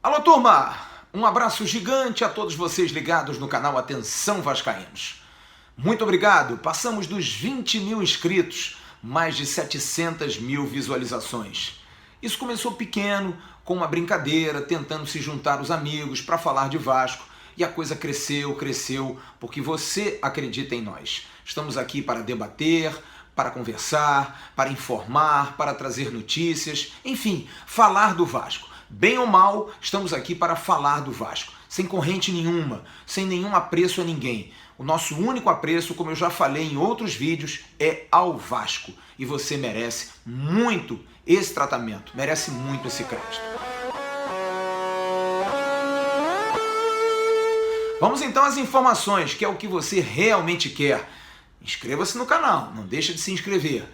Alô, turma! Um abraço gigante a todos vocês ligados no canal Atenção Vascaínos. Muito obrigado! Passamos dos 20 mil inscritos, mais de 700 mil visualizações. Isso começou pequeno, com uma brincadeira, tentando se juntar os amigos para falar de Vasco, e a coisa cresceu, porque você acredita em nós. Estamos aqui para debater, para conversar, para informar, para trazer notícias, enfim, falar do Vasco. Bem ou mal, estamos aqui para falar do Vasco, sem corrente nenhuma, sem nenhum apreço a ninguém. O nosso único apreço, como eu já falei em outros vídeos, é ao Vasco. E você merece muito esse tratamento, merece muito esse crédito. Vamos então às informações, que é o que você realmente quer. Inscreva-se no canal, não deixe de se inscrever.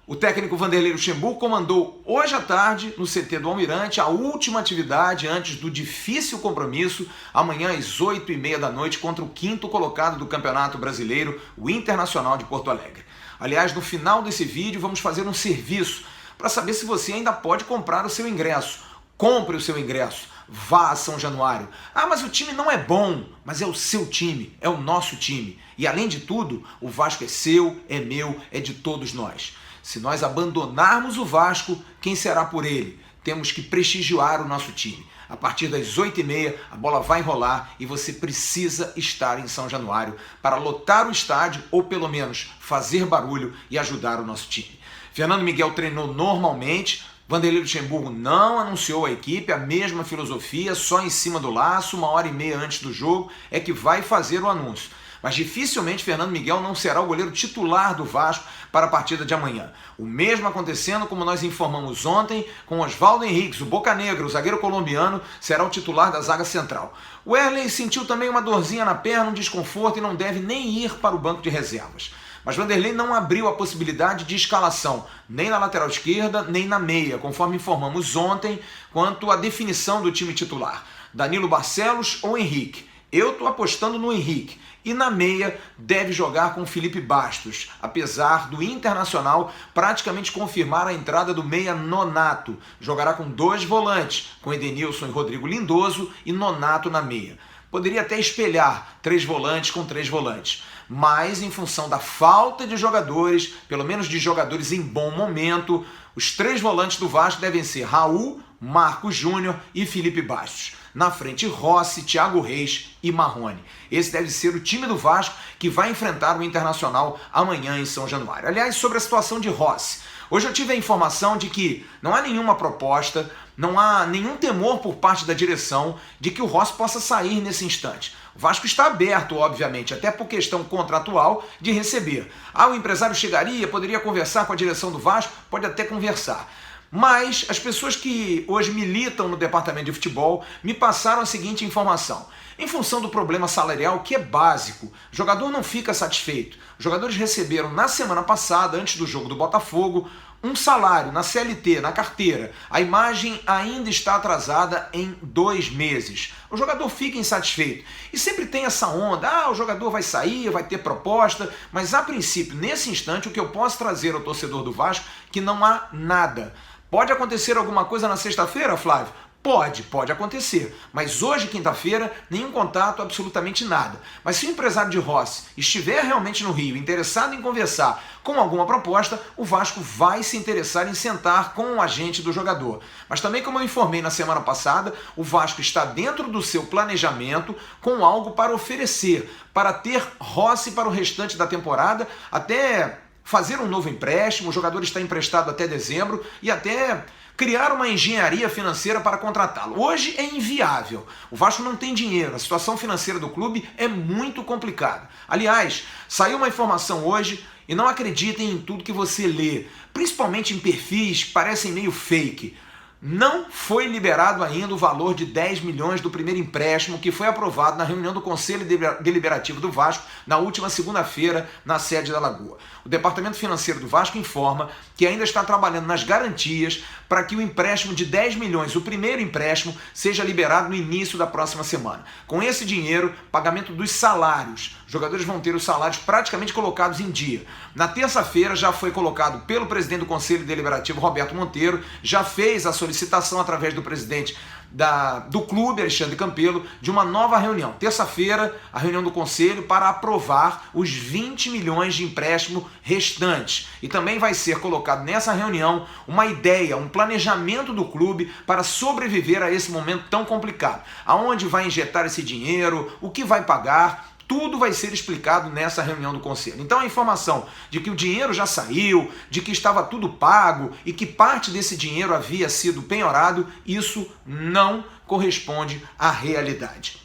O técnico Vanderlei Luxemburgo comandou hoje à tarde, no CT do Almirante, a última atividade antes do difícil compromisso, amanhã às 8h30 da noite, contra o 5º colocado do Campeonato Brasileiro, o Internacional de Porto Alegre. Aliás, no final desse vídeo, vamos fazer um serviço para saber se você ainda pode comprar o seu ingresso. Compre o seu ingresso, vá a São Januário. Ah, mas o time não é bom, mas é o seu time, é o nosso time. E além de tudo, o Vasco é seu, é meu, é de todos nós. Se nós abandonarmos o Vasco, quem será por ele? Temos que prestigiar o nosso time. A partir das 8h30, a bola vai rolar e você precisa estar em São Januário para lotar o estádio ou pelo menos fazer barulho e ajudar o nosso time. Fernando Miguel treinou normalmente, Vanderlei Luxemburgo não anunciou a equipe, a mesma filosofia, só em cima do laço, 1h30 antes do jogo é que vai fazer o anúncio. Mas dificilmente Fernando Miguel não será o goleiro titular do Vasco para a partida de amanhã. O mesmo acontecendo, como nós informamos ontem, com Oswaldo Henriques, o Boca Negra, o zagueiro colombiano, será o titular da zaga central. O Erley sentiu também uma dorzinha na perna, um desconforto e não deve nem ir para o banco de reservas. Mas Vanderlei não abriu a possibilidade de escalação, nem na lateral esquerda, nem na meia, conforme informamos ontem, quanto à definição do time titular. Danilo Barcelos ou Henrique? Eu estou apostando no Henrique. E na meia deve jogar com Felipe Bastos, apesar do Internacional praticamente confirmar a entrada do meia Nonato. Jogará com 2 volantes, com Edenilson e Rodrigo Lindoso e Nonato na meia. Poderia até espelhar 3 volantes com 3 volantes, mas em função da falta de jogadores, pelo menos de jogadores em bom momento, os 3 volantes do Vasco devem ser Raul, Marcos Júnior e Felipe Bastos. Na frente, Rossi, Thiago Reis e Marrone. Esse deve ser o time do Vasco que vai enfrentar o Internacional amanhã em São Januário. Aliás, sobre a situação de Rossi. Hoje eu tive a informação de que não há nenhuma proposta, não há nenhum temor por parte da direção de que o Rossi possa sair nesse instante. O Vasco está aberto, obviamente, até por questão contratual de receber. O empresário chegaria, poderia conversar com a direção do Vasco, pode até conversar. Mas as pessoas que hoje militam no departamento de futebol me passaram a seguinte informação. Em função do problema salarial, que é básico, o jogador não fica satisfeito. Os jogadores receberam na semana passada, antes do jogo do Botafogo, um salário na CLT, na carteira. A imagem ainda está atrasada em 2 meses. O jogador fica insatisfeito. E sempre tem essa onda, o jogador vai sair, vai ter proposta, mas a princípio, nesse instante, o que eu posso trazer ao torcedor do Vasco é que não há nada. Pode acontecer alguma coisa na sexta-feira, Flávio? Pode acontecer. Mas hoje, quinta-feira, nenhum contato, absolutamente nada. Mas se o empresário de Rossi estiver realmente no Rio, interessado em conversar com alguma proposta, o Vasco vai se interessar em sentar com o agente do jogador. Mas também, como eu informei na semana passada, o Vasco está dentro do seu planejamento com algo para oferecer, para ter Rossi para o restante da temporada, até fazer um novo empréstimo, o jogador está emprestado até dezembro e até criar uma engenharia financeira para contratá-lo. Hoje é inviável. O Vasco não tem dinheiro, a situação financeira do clube é muito complicada. Aliás, saiu uma informação hoje, e não acreditem em tudo que você lê, principalmente em perfis que parecem meio fake. Não foi liberado ainda o valor de 10 milhões do primeiro empréstimo que foi aprovado na reunião do Conselho Deliberativo do Vasco na última segunda-feira na sede da Lagoa. O Departamento Financeiro do Vasco informa que ainda está trabalhando nas garantias para que o empréstimo de 10 milhões, o primeiro empréstimo, seja liberado no início da próxima semana. Com esse dinheiro, pagamento dos salários. Os jogadores vão ter os salários praticamente colocados em dia. Na terça-feira já foi colocado pelo presidente do Conselho Deliberativo, Roberto Monteiro, já fez a solicitação solicitação através do presidente do clube, Alexandre Campelo, de uma nova reunião. Terça-feira, a reunião do conselho para aprovar os 20 milhões de empréstimo restantes. E também vai ser colocado nessa reunião uma ideia, um planejamento do clube para sobreviver a esse momento tão complicado. Aonde vai injetar esse dinheiro, o que vai pagar, tudo vai ser explicado nessa reunião do conselho. Então a informação de que o dinheiro já saiu, de que estava tudo pago e que parte desse dinheiro havia sido penhorado, isso não corresponde à realidade.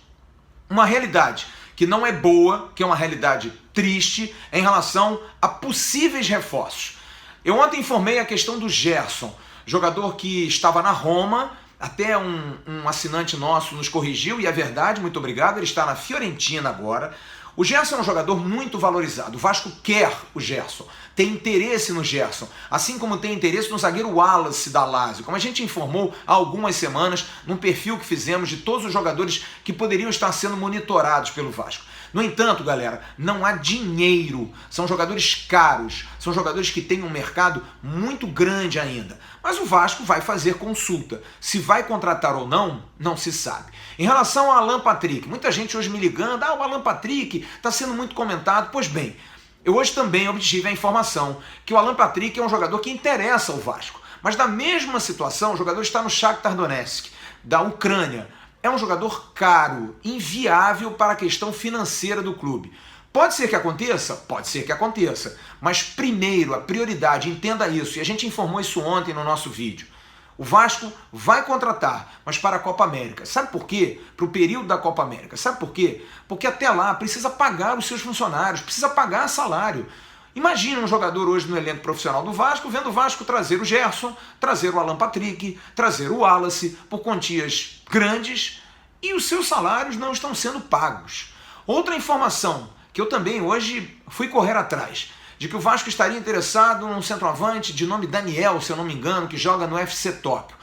Uma realidade que não é boa, que é uma realidade triste em relação a possíveis reforços. Eu ontem informei a questão do Gerson, jogador que estava na Roma. Até um assinante nosso nos corrigiu, e é verdade, muito obrigado, ele está na Fiorentina agora. O Gerson é um jogador muito valorizado, o Vasco quer o Gerson, tem interesse no Gerson, assim como tem interesse no zagueiro Wallace da Lazio, como a gente informou há algumas semanas num perfil que fizemos de todos os jogadores que poderiam estar sendo monitorados pelo Vasco. No entanto, galera, não há dinheiro, são jogadores caros, são jogadores que têm um mercado muito grande ainda. Mas o Vasco vai fazer consulta. Se vai contratar ou não, não se sabe. Em relação ao Alan Patrick, muita gente hoje me ligando, o Alan Patrick está sendo muito comentado. Pois bem, eu hoje também obtive a informação que o Alan Patrick é um jogador que interessa ao Vasco. Mas na mesma situação, o jogador está no Shakhtar Donetsk, da Ucrânia. É um jogador caro, inviável para a questão financeira do clube. Pode ser que aconteça? Pode ser que aconteça. Mas primeiro, a prioridade, entenda isso, e a gente informou isso ontem no nosso vídeo. O Vasco vai contratar, mas para a Copa América. Sabe por quê? Para o período da Copa América. Sabe por quê? Porque até lá precisa pagar os seus funcionários, precisa pagar salário. Imagina um jogador hoje no elenco profissional do Vasco, vendo o Vasco trazer o Gerson, trazer o Alan Patrick, trazer o Wallace por quantias grandes e os seus salários não estão sendo pagos. Outra informação que eu também hoje fui correr atrás, de que o Vasco estaria interessado num centroavante de nome Daniel, se eu não me engano, que joga no FC Tóquio.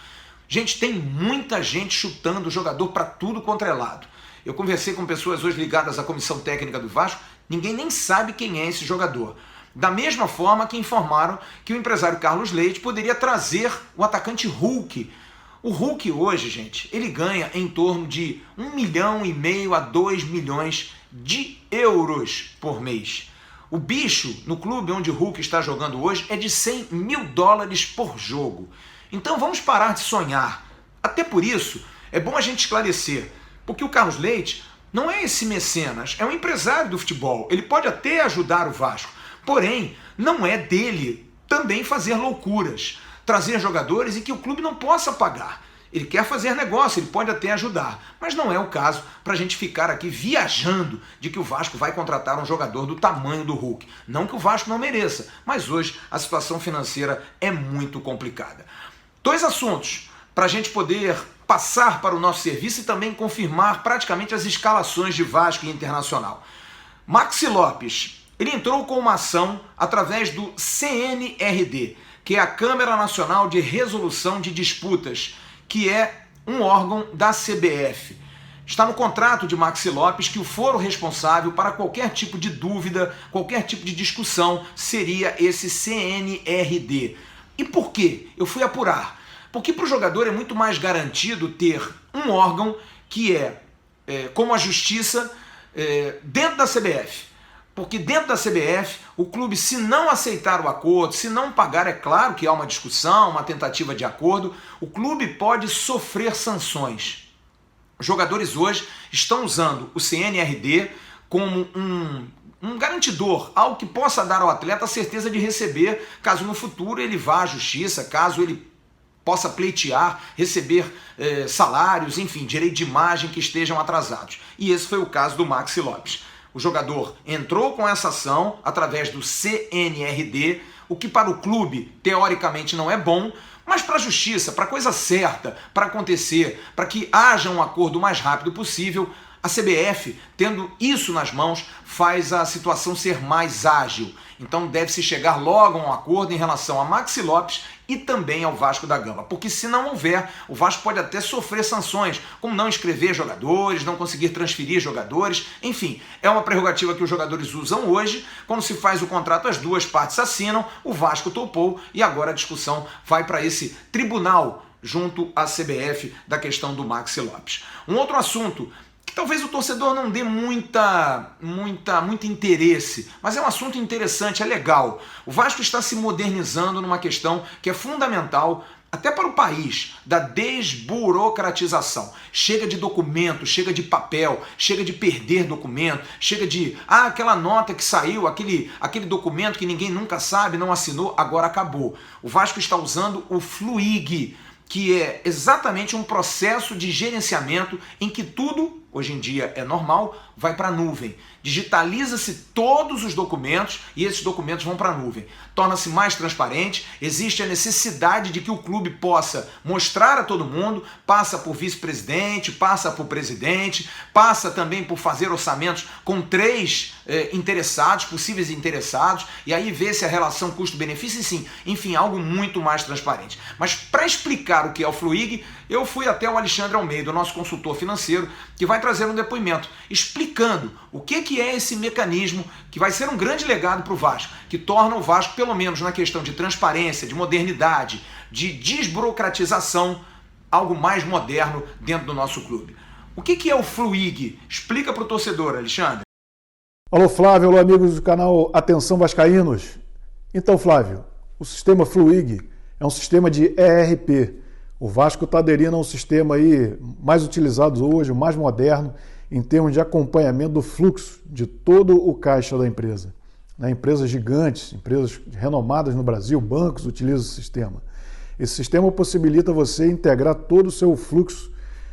Gente, tem muita gente chutando o jogador para tudo quanto é lado. Eu conversei com pessoas hoje ligadas à comissão técnica do Vasco, ninguém nem sabe quem é esse jogador. Da mesma forma que informaram que o empresário Carlos Leite poderia trazer o atacante Hulk. O Hulk hoje, gente, ele ganha em torno de 1,5 milhão a 2 milhões de euros por mês. O bicho, no clube onde o Hulk está jogando hoje, é de 100 mil dólares por jogo. Então vamos parar de sonhar. Até por isso, é bom a gente esclarecer, porque o Carlos Leite não é esse mecenas, é um empresário do futebol. Ele pode até ajudar o Vasco, porém, não é dele também fazer loucuras, trazer jogadores e que o clube não possa pagar. Ele quer fazer negócio, ele pode até ajudar, mas não é o caso para a gente ficar aqui viajando de que o Vasco vai contratar um jogador do tamanho do Hulk. Não que o Vasco não mereça, mas hoje a situação financeira é muito complicada. 2 assuntos para a gente poder passar para o nosso serviço e também confirmar praticamente as escalações de Vasco e Internacional. Maxi Lopes, ele entrou com uma ação através do CNRD, que é a Câmara Nacional de Resolução de Disputas, que é um órgão da CBF. Está no contrato de Maxi Lopes que o foro responsável para qualquer tipo de dúvida, qualquer tipo de discussão, seria esse CNRD. E por quê? Eu fui apurar. Porque para o jogador é muito mais garantido ter um órgão que como a Justiça, dentro da CBF. Porque dentro da CBF, o clube, se não aceitar o acordo, se não pagar, é claro que há uma discussão, uma tentativa de acordo, o clube pode sofrer sanções. Os jogadores hoje estão usando o CNRD como um garantidor, algo que possa dar ao atleta a certeza de receber, caso no futuro ele vá à justiça, caso ele possa pleitear, receber salários, enfim, direito de imagem que estejam atrasados. E esse foi o caso do Maxi Lopes. O jogador entrou com essa ação através do CNRD, o que para o clube, teoricamente, não é bom, mas para a justiça, para a coisa certa, para acontecer, para que haja um acordo o mais rápido possível, a CBF, tendo isso nas mãos, faz a situação ser mais ágil. Então deve-se chegar logo a um acordo em relação a Maxi Lopes e também ao Vasco da Gama. Porque se não houver, o Vasco pode até sofrer sanções, como não inscrever jogadores, não conseguir transferir jogadores. Enfim, é uma prerrogativa que os jogadores usam hoje. Quando se faz o contrato, as duas partes assinam, o Vasco topou e agora a discussão vai para esse tribunal junto à CBF da questão do Maxi Lopes. Um outro assunto que talvez o torcedor não dê muito interesse, mas é um assunto interessante, é legal. O Vasco está se modernizando numa questão que é fundamental até para o país, da desburocratização. Chega de documento, chega de papel, chega de perder documento, chega de, aquela nota que saiu, aquele documento que ninguém nunca sabe, não assinou, agora acabou. O Vasco está usando o Fluig, que é exatamente um processo de gerenciamento em que tudo, hoje em dia é normal, vai para a nuvem. Digitaliza-se todos os documentos e esses documentos vão para a nuvem. Torna-se mais transparente, existe a necessidade de que o clube possa mostrar a todo mundo, passa por vice-presidente, passa por presidente, passa também por fazer orçamentos com 3 interessados, possíveis interessados, e aí vê se a relação custo-benefício, sim, enfim, algo muito mais transparente. Mas para explicar o que é o Fluig, eu fui até o Alexandre Almeida, o nosso consultor financeiro, que vai trazer um depoimento explicando o que é esse mecanismo que vai ser um grande legado para o Vasco, que torna o Vasco, pelo menos na questão de transparência, de modernidade, de desburocratização, algo mais moderno dentro do nosso clube. O que é o Fluig? Explica para o torcedor, Alexandre. Alô Flávio, alô amigos do canal Atenção Vascaínos. Então Flávio, o sistema Fluig é um sistema de ERP. O Vasco está aderindo a um sistema aí mais utilizado hoje, o mais moderno, em termos de acompanhamento do fluxo de todo o caixa da empresa. Empresas gigantes, empresas renomadas no Brasil, bancos utilizam esse sistema. Esse sistema possibilita você integrar todo o seu fluxo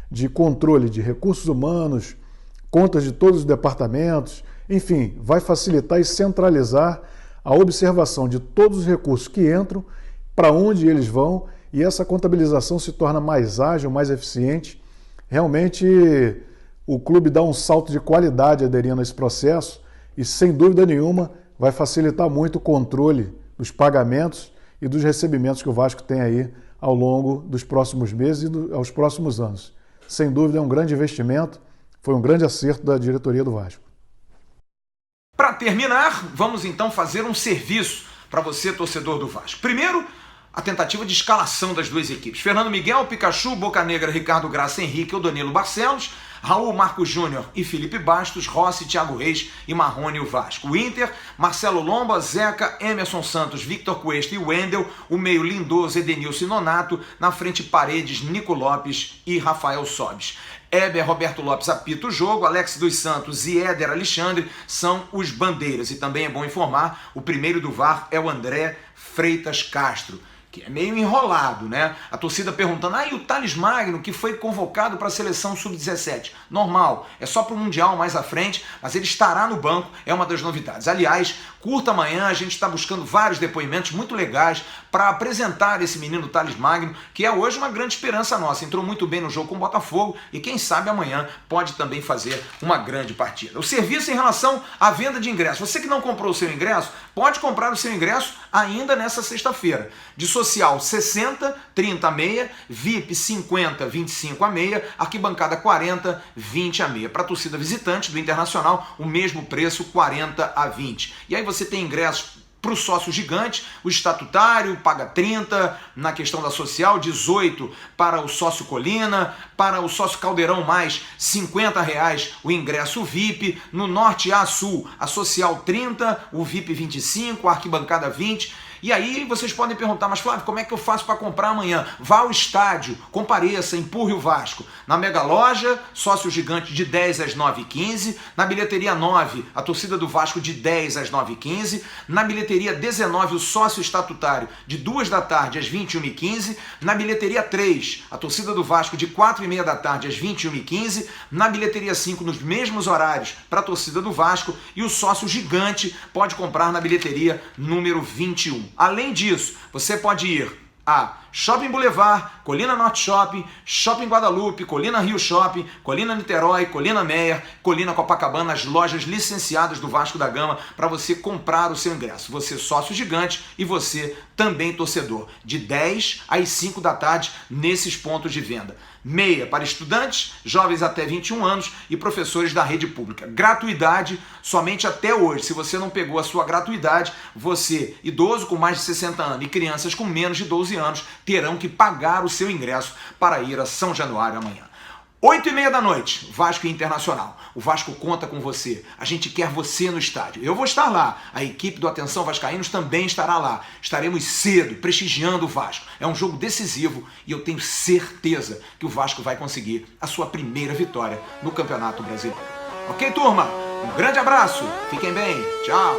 de controle de recursos humanos, contas de todos os departamentos, enfim, vai facilitar e centralizar a observação de todos os recursos que entram, para onde eles vão, e essa contabilização se torna mais ágil, mais eficiente. Realmente o clube dá um salto de qualidade aderindo a esse processo e, sem dúvida nenhuma, vai facilitar muito o controle dos pagamentos e dos recebimentos que o Vasco tem aí ao longo dos próximos meses e aos próximos anos. Sem dúvida é um grande investimento, foi um grande acerto da diretoria do Vasco. Para terminar, vamos então fazer um serviço para você, torcedor do Vasco. Primeiro, a tentativa de escalação das duas equipes. Fernando Miguel, Pikachu, Bocanegra, Ricardo Graça, Henrique, Odonilo Barcelos, Raul Marcos Júnior e Felipe Bastos, Rossi, Thiago Reis e Marrone, o Vasco. O Inter, Marcelo Lomba, Zeca, Emerson Santos, Victor Cuesta e Wendel. O meio, Lindoso, Edenilson e Nonato. Na frente, Paredes, Nico Lopes e Rafael Sobis. Éber, Roberto Lopes apita o jogo, Alex dos Santos e Éder Alexandre são os bandeiras. E também é bom informar, o primeiro do VAR é o André Freitas Castro, que é meio enrolado, né? A torcida perguntando, e o Thales Magno, que foi convocado para a seleção sub-17? Normal, é só para o Mundial mais à frente, mas ele estará no banco, é uma das novidades. Aliás, curta amanhã, a gente está buscando vários depoimentos muito legais para apresentar esse menino Thales Magno, que é hoje uma grande esperança nossa. Entrou muito bem no jogo com o Botafogo e quem sabe amanhã pode também fazer uma grande partida. O serviço em relação à venda de ingressos. Você que não comprou o seu ingresso, pode comprar o seu ingresso ainda nessa sexta-feira. De social 60, 30 a meia, VIP 50, 25 a meia, arquibancada 40, 20 a meia. Para a torcida visitante do Internacional, o mesmo preço, 40 a 20. E aí você tem ingressos para o sócio gigante, o estatutário paga 30, na questão da social, 18 para o sócio Colina, para o sócio Caldeirão mais R$50 o ingresso VIP, no Norte A Sul, a social 30, o VIP 25, a arquibancada 20. E aí vocês podem perguntar, mas Flávio, como é que eu faço para comprar amanhã? Vá ao estádio, compareça, empurre o Vasco. Na Mega Loja, sócio gigante de 10 às 9h15. Na bilheteria 9, a torcida do Vasco de 10 às 9h15. Na bilheteria 19, o sócio estatutário de 2 da tarde às 21h15. Na bilheteria 3, a torcida do Vasco de 4h30 da tarde às 21h15. Na bilheteria 5, nos mesmos horários, para a torcida do Vasco. E o sócio gigante pode comprar na bilheteria número 21. Além disso, você pode ir a Shopping Boulevard, Colina Norte Shopping, Shopping Guadalupe, Colina Rio Shopping, Colina Niterói, Colina Meyer, Colina Copacabana, as lojas licenciadas do Vasco da Gama para você comprar o seu ingresso. Você sócio gigante e você também torcedor. De 10 às 5 da tarde nesses pontos de venda. Meia para estudantes, jovens até 21 anos e professores da rede pública. Gratuidade somente até hoje. Se você não pegou a sua gratuidade, você, idoso com mais de 60 anos e crianças com menos de 12 anos, terão que pagar o seu ingresso para ir a São Januário amanhã. 8h30 da noite, Vasco e Internacional. O Vasco conta com você. A gente quer você no estádio. Eu vou estar lá. A equipe do Atenção Vascaínos também estará lá. Estaremos cedo, prestigiando o Vasco. É um jogo decisivo e eu tenho certeza que o Vasco vai conseguir a sua primeira vitória no Campeonato Brasileiro. Ok, turma? Um grande abraço. Fiquem bem. Tchau.